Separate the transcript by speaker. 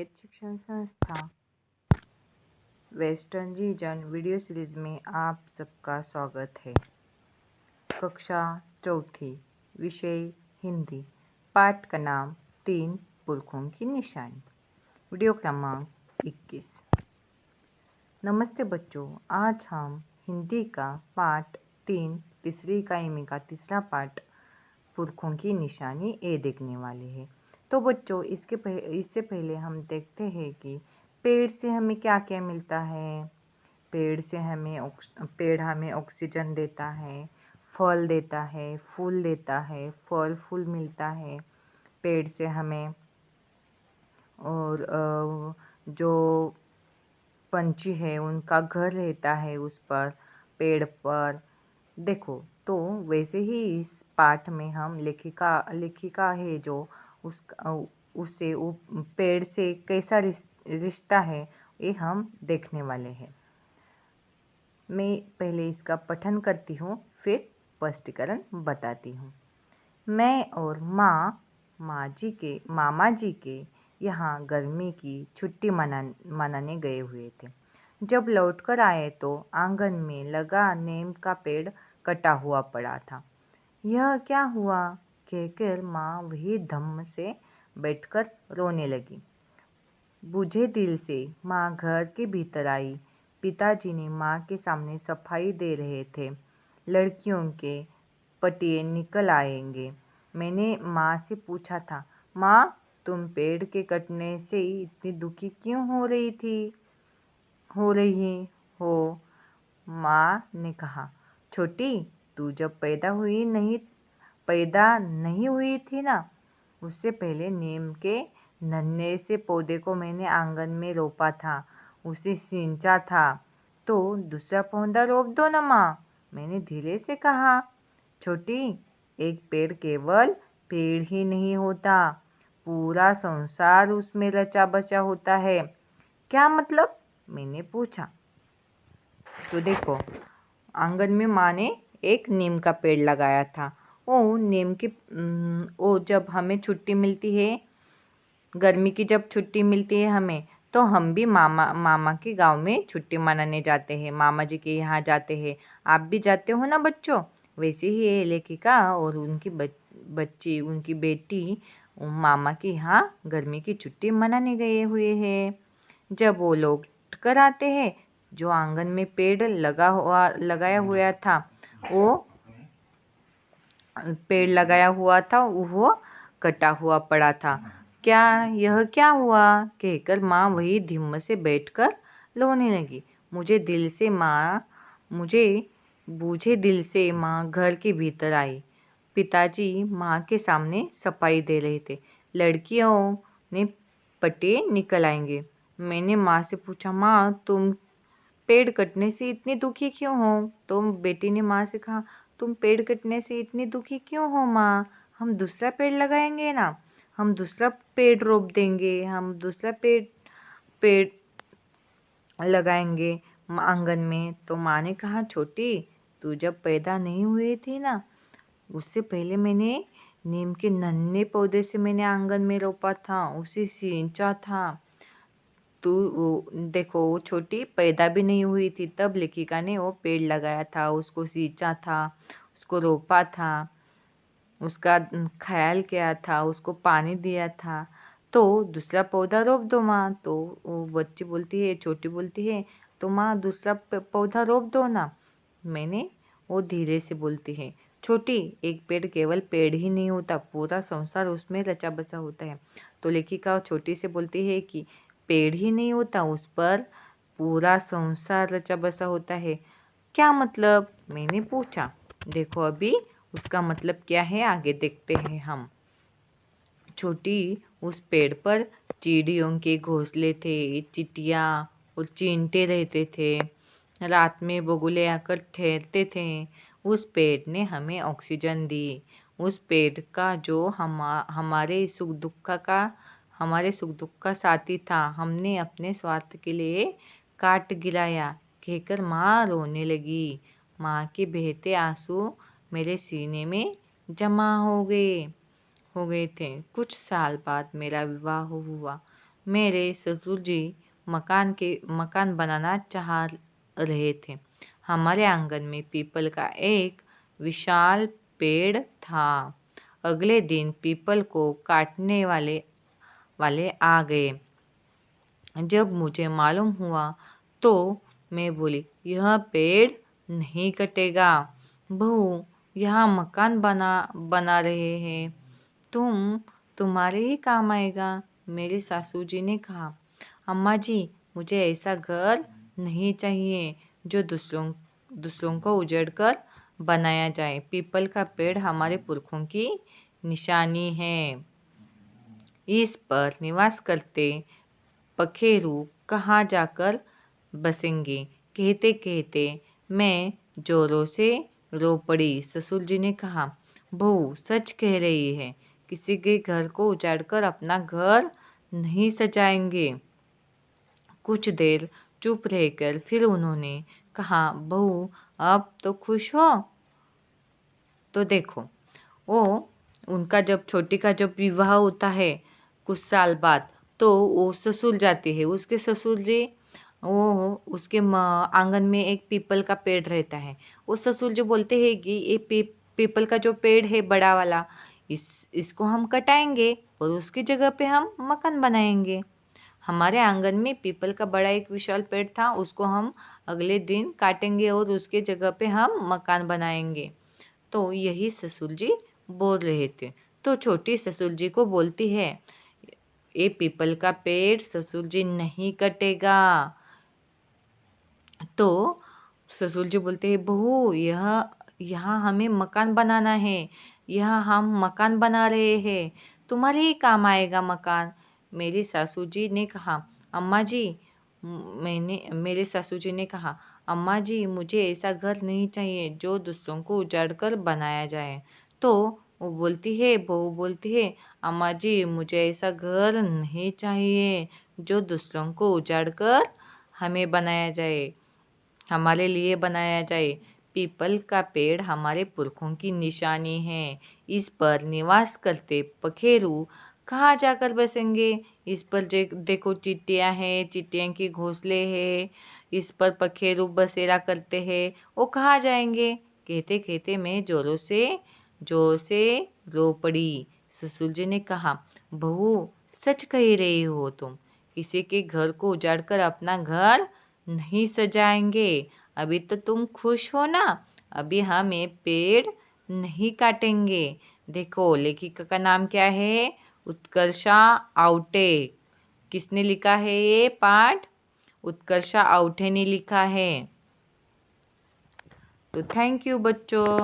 Speaker 1: वेद शिक्षण संस्था western region video series में आप सबका स्वागत है। कक्षा चौथी, विषय हिंदी, पाठ का नाम 3 पुरखों की निशानी, वीडियो क्रमांक 21। नमस्ते बच्चों, आज हम हिंदी का पाठ 3 तीसरी इकाई में का तीसरा पाठ पुरखों की निशानी ए देखने वाले हैं। तो बच्चों, इससे पहले हम देखते हैं कि पेड़ से हमें क्या क्या मिलता है। पेड़ हमें ऑक्सीजन देता है, फल देता है, फूल देता है, फल फूल मिलता है पेड़ से हमें। और जो पंछी है उनका घर रहता है उस पर, पेड़ पर। देखो, तो वैसे ही इस पाठ में हम लेखिका है जो उससे पेड़ से कैसा रिश्ता है ये हम देखने वाले हैं। मैं पहले इसका पठन करती हूँ, फिर स्पष्टीकरण बताती हूँ। मैं और मामा जी के यहाँ गर्मी की छुट्टी मनाने गए हुए थे। जब लौटकर आए तो आंगन में लगा नीम का पेड़ कटा हुआ पड़ा था। यह क्या हुआ कहकर माँ वही धम्म से बैठकर रोने लगी। बुझे दिल से माँ घर के भीतर आई। पिताजी ने माँ के सामने सफाई दे रहे थे। लड़कियों के पटिए निकल आएंगे। मैंने माँ से पूछा था, माँ तुम पेड़ के कटने से इतनी दुखी क्यों हो रही हो? माँ ने कहा, छोटी, तू जब पैदा नहीं हुई थी ना, उससे पहले नीम के नन्हे से पौधे को मैंने आंगन में रोपा था, उसे सींचा था। तो दूसरा पौधा रोप दो ना माँ, मैंने धीरे से कहा। छोटी, एक पेड़ केवल पेड़ ही नहीं होता, पूरा संसार उसमें रचा बचा होता है। क्या मतलब? मैंने पूछा। तो देखो, आंगन में माँ ने एक नीम का पेड़ लगाया था। वो जब हमें छुट्टी मिलती है, गर्मी की जब छुट्टी मिलती है हमें, तो हम भी मामा के गांव में छुट्टी मनाने जाते हैं, मामा जी के यहाँ जाते हैं। आप भी जाते हो ना बच्चों? वैसे ही ये लेखिका और उनकी बेटी मामा के यहाँ गर्मी की छुट्टी मनाने गए हुए हैं। जब वो लोग कर आते हैं, जो आंगन में पेड़ लगाया हुआ था, वो पेड़ लगाया हुआ था वो कटा हुआ पड़ा था। यह क्या हुआ कहकर माँ वही धिम्म से बैठकर रोने लगी। मुझे बूझे दिल से माँ घर के भीतर आई। पिताजी माँ के सामने सफाई दे रहे थे। लड़कियों ने पटे निकल आएंगे। मैंने माँ से पूछा, माँ तुम पेड़ कटने से इतनी दुखी क्यों हो? तो बेटी ने माँ से कहा, तुम पेड़ कटने से इतनी दुखी क्यों हो माँ? हम दूसरा पेड़ लगाएंगे ना, हम दूसरा पेड़ रोप देंगे, हम दूसरा पेड़ लगाएंगे आंगन में। तो माँ ने कहा, छोटी, तू जब पैदा नहीं हुई थी ना, उससे पहले मैंने नीम के नन्हे पौधे से मैंने आंगन में रोपा था, उसे सींचा था। देखो, वो छोटी पैदा भी नहीं हुई थी तब लेखिका ने वो पेड़ लगाया था, उसको सींचा था, उसको रोपा था, उसका ख्याल किया था, उसको पानी दिया था। तो दूसरा पौधा रोप दो माँ। तो वो बच्ची बोलती है, छोटी बोलती है, तो माँ दूसरा पौधा रोप दो ना। वो धीरे से बोलती है, छोटी, एक पेड़ केवल पेड़ ही नहीं होता, पूरा संसार उसमें रचा बसा होता है। तो लेखिका छोटी से बोलती है कि पेड़ ही नहीं होता, उस पर पूरा संसार रचा बसा होता है। क्या मतलब? मैंने पूछा। देखो, अभी उसका मतलब क्या है आगे देखते हैं हम। छोटी, उस पेड़ पर चिड़ियों के घोंसले थे, चिटिया और चींटे रहते थे। रात में बगुले आकर ठहरते थे। उस पेड़ ने हमें ऑक्सीजन दी। उस पेड़ का जो हमारे सुख दुख का साथी था, हमने अपने स्वार्थ के लिए काट गिराया कहकर माँ रोने लगी। माँ के बहते आंसू मेरे सीने में जमा हो गए थे। कुछ साल बाद मेरा विवाह हुआ। मेरे ससुर जी मकान बनाना चाह रहे थे। हमारे आंगन में पीपल का एक विशाल पेड़ था। अगले दिन पीपल को काटने वाले आ गए। जब मुझे मालूम हुआ तो मैं बोली, यह पेड़ नहीं कटेगा। बहू, यहाँ मकान बना रहे हैं, तुम्हारे ही काम आएगा। मेरी सासू जी ने कहा, अम्मा जी, मुझे ऐसा घर नहीं चाहिए जो दूसरों को उजड़कर बनाया जाए। पीपल का पेड़ हमारे पुरखों की निशानी है। इस पर निवास करते पखेरु कहाँ जाकर बसेंगे। कहते कहते मैं जोरों से रो पड़ी। ससुर जी ने कहा, बहू सच कह रही है, किसी के घर को उजाड़कर अपना घर नहीं सजाएंगे। कुछ देर चुप रहकर फिर उन्होंने कहा, बहू अब तो खुश हो? तो देखो, उनका जब छोटी का जब विवाह होता है कुछ साल बाद, तो वो ससुर जाती है। उसके ससुर जी वो उसके आंगन में एक पीपल का पेड़ रहता है। वो ससुर जो बोलते हैं कि ये पीपल का जो पेड़ है बड़ा वाला, इसको हम कटाएंगे और उसकी जगह पे हम मकान बनाएंगे। हमारे आंगन में पीपल का बड़ा एक विशाल पेड़ था, उसको हम अगले दिन काटेंगे और उसके जगह पे हम मकान बनाएंगे। तो यही ससुर जी बोल रहे थे। तो छोटी ससुर जी को बोलती है, ये पीपल का पेड़ ससुर जी नहीं कटेगा। तो ससुर जी बोलते हैं, बहू यहाँ हमें मकान बनाना है, यहाँ हम मकान बना रहे हैं, तुम्हारे ही काम आएगा मकान। मेरी सासू जी ने कहा, अम्मा जी, मेरे सासू जी ने कहा, अम्मा जी, मुझे ऐसा घर नहीं चाहिए जो दूसरों को उजाड़ कर बनाया जाए। तो वो बोलती है, बहू बोलती है, अम्मा जी, मुझे ऐसा घर नहीं चाहिए जो दूसरों को उजाड़ कर हमें बनाया जाए, हमारे लिए बनाया जाए। पीपल का पेड़ हमारे पुरखों की निशानी है। इस पर निवास करते पखेरु कहाँ जाकर बसेंगे। इस पर देखो, चिट्टियाँ हैं, चिट्टियाँ के घोंसले हैं, इस पर पखेरु बसेरा करते हैं, वो कहाँ जाएंगे। कहते कहते मैं जोर से रो पड़ी। ससुर जी ने कहा, बहू सच कह रही हो तुम, किसी के घर को उजाड़कर अपना घर नहीं सजाएंगे। अभी तो तुम खुश हो ना, अभी हम ये पेड़ नहीं काटेंगे। देखो, लेखिका का नाम क्या है? उत्कर्षा आवटे। किसने लिखा है ये पाठ? उत्कर्षा आवटे ने लिखा है। तो थैंक यू बच्चों।